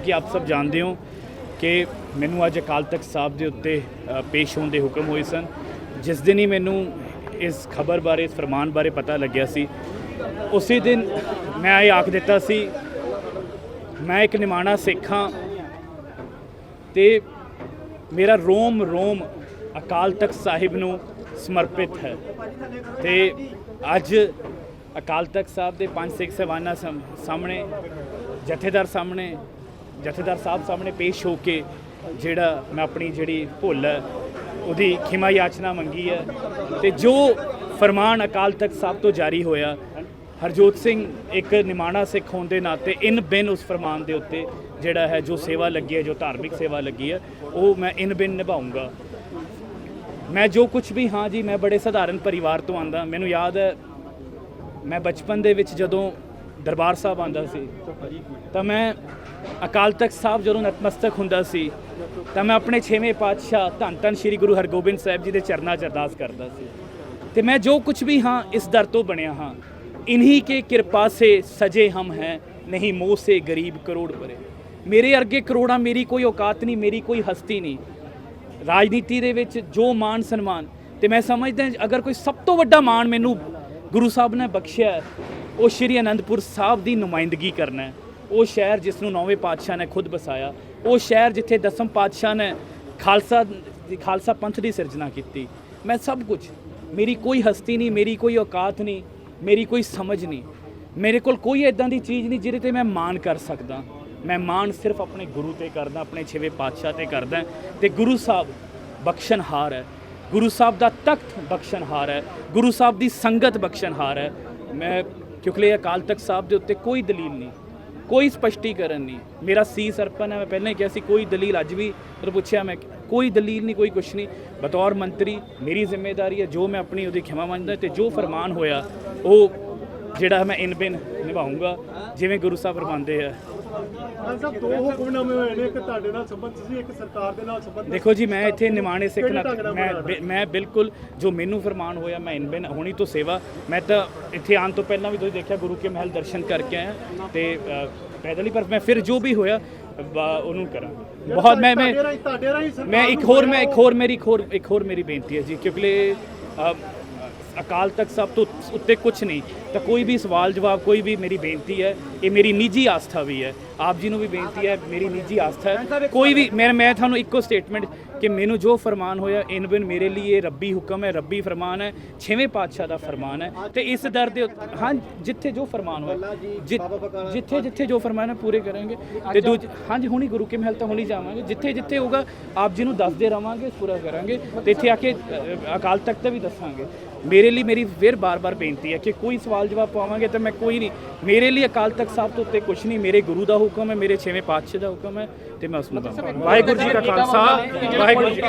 कि आप सब जानते हो कि मैनू अज अकाल तख्त साहब के उत्ते पेश होने के हुक्म हुए सन। जिस दिन ही मैनू इस खबर बारे इस फरमान बारे पता लग्या सी, उसी दिन मैं ये आख दिता सी मैं एक निमाणा सिख हाँ ते मेरा रोम रोम अकाल तख्त साहिब नू समर्पित है। तो अज अकाल तख्त साहब के 5 सिख साहबाना सामने जथेदार साहब सामने पेश हो के जिहड़ा मैं अपनी जिहड़ी भुल है उहदी खिमा याचना मंगी है। तो जो फरमान अकाल तख्त साहब तो जारी होया, हरजोत सिंह एक निमाणा सिख होने के नाते इन बिन उस फरमान के उत्ते जिहड़ा है जो सेवा लगी है, जो धार्मिक सेवा लगी है, वो मैं इन बिन निभाऊँगा। मैं जो कुछ भी हाँ जी, मैं बड़े साधारण परिवार तो आंदा। मैनू याद है मैं बचपन दे विच जदों दरबार साहब आंदा सी तो मैं अकाल तख्त साहब जदों नतमस्तक हुंदा सी तो मैं अपने 6वें पातशाह धन धन श्री गुरु हरगोबिंद साहब जी के चरनां च अरदास करदा सी। तो मैं जो कुछ भी हाँ इस दर तो बनया हाँ, इन्हीं के कृपा से सजे हम हैं, नहीं मोह से गरीब करोड़ परे। मेरे अरगे करोड़ा मेरी कोई औकात नहीं, मेरी कोई हस्ती नहीं। राजनीति दे विच जो मान सन्मान तो मैं समझदा अगर कोई सब तो वड्डा मान मैनू गुरु साहब ने बख्शिया है वो श्री आनंदपुर साहब की नुमाइंदगी करना है। वो शहर जिसनों 9वें पातशाह ने खुद बसाया, वो शहर जिथे 10वें पातशाह ने खालसा पंथ की सिरजना की। मैं सब कुछ, मेरी कोई हस्ती नहीं, मेरी कोई औकात नहीं, मेरी कोई समझ नहीं, मेरे को कोई इदां की चीज़ नहीं जिहदे ते मैं मान कर सकदा। मैं मान सिर्फ अपने गुरु ते करदा, अपने 6वें पातशाह ते करदा। ते गुरु साहब बख्शनहार है, गुरु साहब का तख्त बख्शनहार है, गुरु साहब की संगत बख्शनहार है। मैं क्योंकि अकाल तख्त साहब के उत्ते कोई दलील नहीं, कोई स्पष्टीकरण नहीं। मेरा सीस अर्पण है, मैं पहले ही कहा सी कोई दलील अज भी तो पूछा मैं, कोई दलील नहीं, कोई कुछ नहीं। बतौर मंत्री मेरी जिम्मेदारी है जो मैं अपनी उहदी खिमा मंगदा ते जो फरमान होया वो जिहड़ा मैं इन बिन निभाऊँगा जिवें गुरु साहब फरमाते हैं। देखो जी, मैं इत्थे निमाणे सिख मैं बिल्कुल जो मैनू फरमान होया मैं इन बिन होनी तो सेवा। मैं तो इत्थे आने तो पहला भी तुसीं देखा गुरु के महल दर्शन करके आया तो पैदल ही, पर मैं फिर जो भी होया उन्होंने करा बहुत। मैं एक होर मेरी बेनती है जी, क्योंकि अकाल तख्त साहब तो उत्ते कुछ नहीं तो कोई भी सवाल जवाब, कोई भी मेरी बेनती है, ये मेरी निजी आस्था भी है, आप जी नूं भी बेनती है, मेरी निजी आस्था है। कोई भी मैं थानू इको स्टेटमेंट कि मैनू जो फरमान होया इन बिन मेरे लिए रब्बी हुक्म है, रब्बी फरमान है, 6वें पातशाह का फरमान है। तो इस दर दे हाँ जिथे जो फरमान होया जिथे जिथे जो फरमान है पूरे करेंगे। तो दूज हाँ जी हुणी गुरु के महल तो हुणी जावांगे, जिथे जिथे होगा आप जी नूं दसदे रहांगे, पूरा करांगे। तो इत्थे आके अकाल तख्त दा भी दसांगे। मेरे लिए मेरी फिर बार बार बेनती है कि कोई सवाल जवाब पावांगे तो मैं कोई नहीं, मेरे लिए अकाल तख्त साहब तो उत्ते कुछ नहीं, मेरे गुरु का हुक्म है, मेरे 6वें पातशाह का हुक्म है, तो मैं उसमें वाहिगुरू जी का खालसा वाहिगुरू जी।